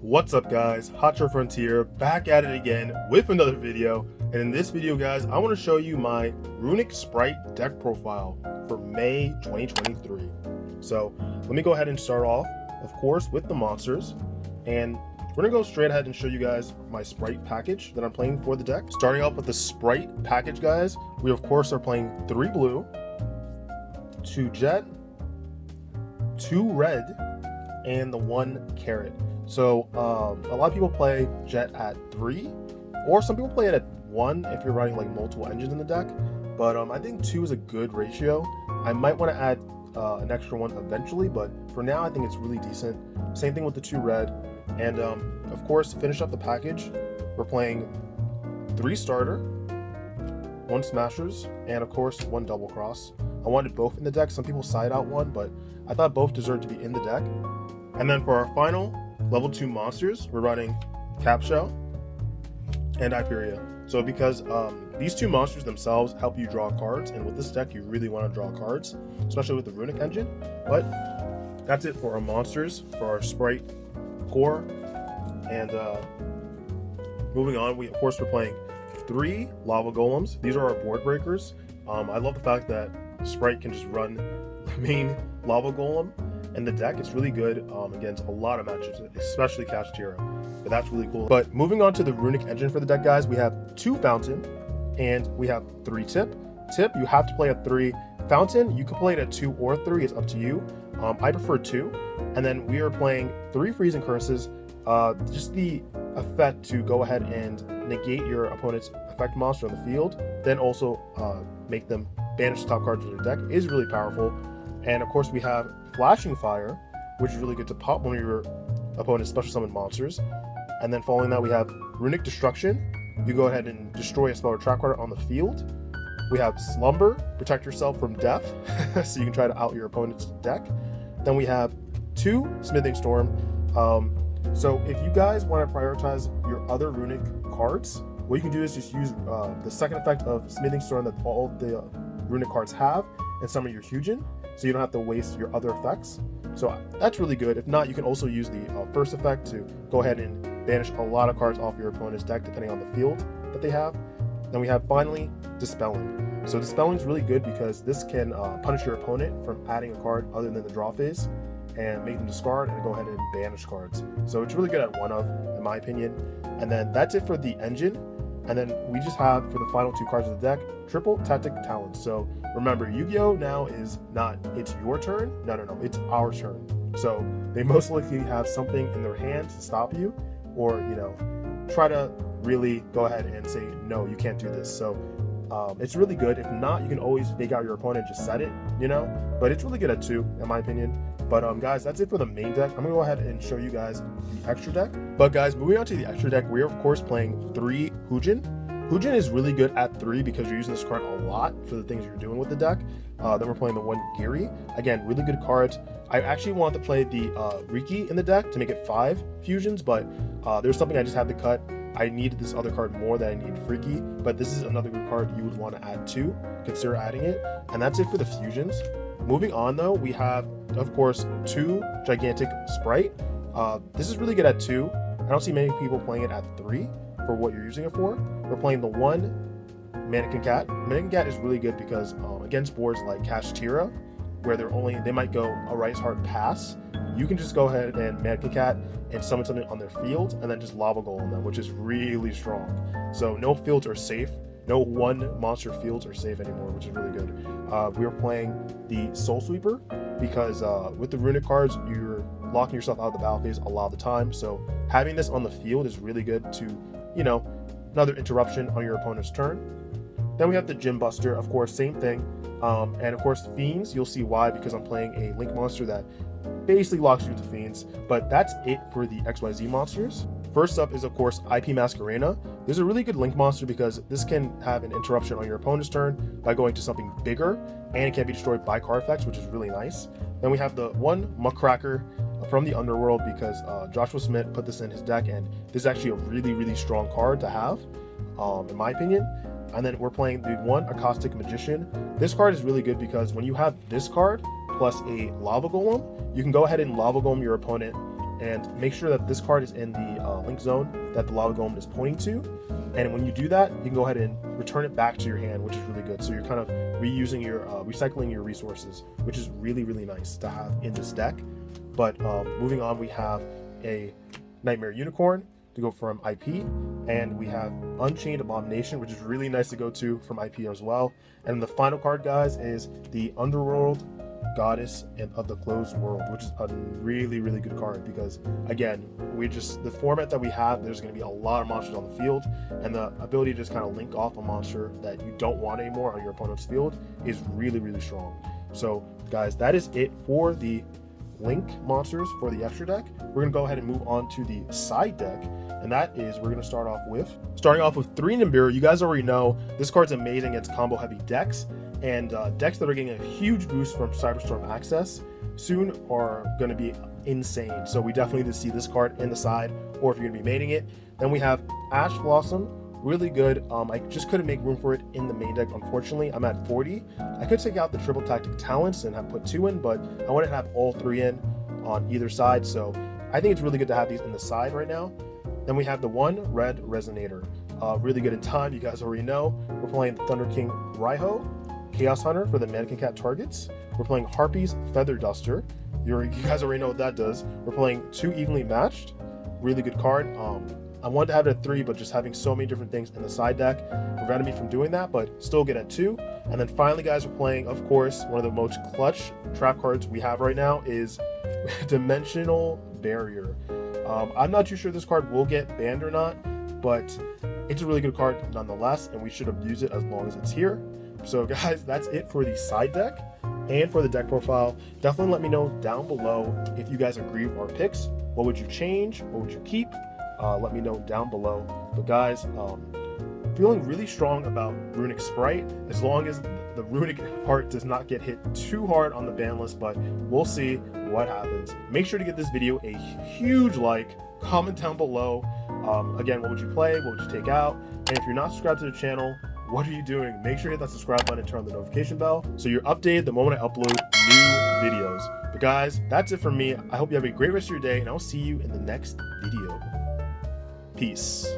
What's up guys, Hotshotfrontier back at it again with another video, and in this video guys I want to show you my Runick Spright deck profile for May 2023. So let me go ahead and start off of course with the monsters, and we're gonna go straight ahead and show you guys my Spright package that I'm playing for the deck. Starting off with the Spright package guys, we of course are playing 3 blue, 2 jet, 2 red, and the 1 carrot. So a lot of people play jet at 3, or some people play it at 1 if you're running like multiple engines in the deck, but I think 2 is a good ratio. I might want to add an extra one eventually, but for now I think it's really decent. Same thing with the 2 red, and of course to finish up the package we're playing 3 starter, 1 smashers, and of course 1 double cross. I wanted both in the deck. Some people side out 1, but I thought both deserved to be in the deck. And then for our final level 2 monsters, we're running Capshell and Hyperia. So because these 2 monsters themselves help you draw cards, and with this deck you really want to draw cards, especially with the Runick engine. But that's it for our monsters, for our Spright core. And moving on, we of course we're playing 3 lava golems. These are our board breakers. I love the fact that Spright can just run the main lava golem in the deck. It's really good against a lot of matchups, especially Kashtira, but that's really cool. But moving on to the Runick engine for the deck guys, we have 2 fountain and we have 3 tip. Tip, you have to play at 3. Fountain, you can play it at 2 or 3, it's up to you. I prefer 2. And then we are playing 3 freezing curses, just the effect to go ahead and negate your opponent's effect monster on the field, then also make them banish the top cards of their deck is really powerful. And of course we have Flashing Fire, which is really good to pop one of your opponent's special summon monsters. And then following that we have Runick Destruction. You go ahead and destroy a spell or trap card on the field. We have Slumber, protect yourself from death, so you can try to out your opponent's deck. Then we have 2 Smithing Storm. So if you guys want to prioritize your other Runick cards, what you can do is just use the second effect of Smithing Storm that all the Runick cards have and summon your Yugioh, so you don't have to waste your other effects. So that's really good. If not, you can also use the first effect to go ahead and banish a lot of cards off your opponent's deck depending on the field that they have. Then we have finally Dispelling. So Dispelling is really good because this can punish your opponent from adding a card other than the draw phase and make them discard and go ahead and banish cards. So it's really good at 1 of, in my opinion. And then that's it for the engine. And then we just have, for the final 2 cards of the deck, triple Tactic Talents. So remember, Yugioh now is not, it's your turn. No, it's our turn. So they most likely have something in their hand to stop you, or, you know, try to really go ahead and say, no, you can't do this. So it's really good. If not, you can always fake out your opponent, just set it, you know, but it's really good at 2, in my opinion. But guys, that's it for the main deck. I'm gonna go ahead and show you guys the extra deck. But guys, moving on to the extra deck, we're of course playing 3 Yugioh. Yugioh is really good at 3 because you're using this card a lot for the things you're doing with the deck. Then we're playing the 1 Giri. Again, really good card. I actually want to play the Riki in the deck to make it 5 fusions, but there's something I just had to cut. I needed this other card more than I need Freaky, but this is another good card you would want to add to. Consider adding it. And that's it for the fusions. Moving on though, we have, of course, 2 Gigantic Spright. This is really good at 2. I don't see many people playing it at 3 for what you're using it for. We're playing the 1 Mannequin Cat. Mannequin Cat is really good because against boards like Kashtira, where they might go a Rise Heart pass, you can just go ahead and Mannequin Cat and summon something on their field and then just Lava Golem them, which is really strong. So no fields are safe. No 1 monster fields are safe anymore, which is really good. We are playing the Soul Sweeper because with the Runick cards, you're locking yourself out of the battle phase a lot of the time. So having this on the field is really good to, you know, another interruption on your opponent's turn. Then we have the Gym Buster, of course, same thing. And of course, Fiends, you'll see why, because I'm playing a Link monster that basically locks you into Fiends. But that's it for the XYZ monsters. First up is, of course, IP Masquerena. There's a really good Link monster because this can have an interruption on your opponent's turn by going to something bigger, and it can be destroyed by card effects, which is really nice. Then we have the 1 Muckracker from the Underworld because Joshua Smith put this in his deck, and this is actually a really strong card to have, in my opinion. And then we're playing the 1 Acoustic Magician. This card is really good because when you have this card plus a Lava Golem, you can go ahead and Lava Golem your opponent and make sure that this card is in the link zone that the lava golem is pointing to. And when you do that, you can go ahead and return it back to your hand, which is really good. So you're kind of reusing your recycling your resources, which is really, really nice to have in this deck. But moving on, we have a Nightmare Unicorn to go from IP, and we have Unchained Abomination, which is really nice to go to from IP as well. And the final card, guys, is the Underworld Goddess and of the Closed World, which is a really, really good card because, again, the format that we have, there's going to be a lot of monsters on the field, and the ability to just kind of link off a monster that you don't want anymore on your opponent's field is really, really strong. So, guys, that is it for the link monsters for the extra deck. We're going to go ahead and move on to the side deck, and that is we're going to start off with 3 Nibiru. You guys already know this card's amazing against combo heavy decks, and decks that are getting a huge boost from Cyberstorm Access soon are going to be insane. So we definitely need to see this card in the side, or if you're going to be mating it. Then we have Ash Blossom, really good. I just couldn't make room for it in the main deck, unfortunately. I'm at 40. I could take out the triple tactic talents and have put 2 in, but I want to have all 3 in on either side, so I think it's really good to have these in the side right now. Then we have the 1 Red Resonator, really good in time. You guys already know we're playing Thunder King Raiho, Chaos Hunter for the Mannequin Cat targets. We're playing Harpy's Feather Duster. You guys already know what that does. We're playing 2 Evenly Matched, really good card. I wanted to have it at 3, but just having so many different things in the side deck prevented me from doing that, but still get at 2. And then finally, guys, we're playing, of course, one of the most clutch trap cards we have right now is Dimensional Barrier. I'm not too sure this card will get banned or not, but it's a really good card nonetheless, and we should have used it as long as it's here. So guys, that's it for the side deck and for the deck profile. Definitely let me know down below if you guys agree with our picks. What would you change? What would you keep? Let me know down below. But guys, feeling really strong about Runick Spright, as long as the Runick part does not get hit too hard on the ban list, but we'll see what happens. Make sure to give this video a huge like, comment down below. Again, what would you play? What would you take out? And if you're not subscribed to the channel, what are you doing? Make sure you hit that subscribe button and turn on the notification bell so you're updated the moment I upload new videos. But guys, that's it from me. I hope you have a great rest of your day, and I'll see you in the next video. Peace.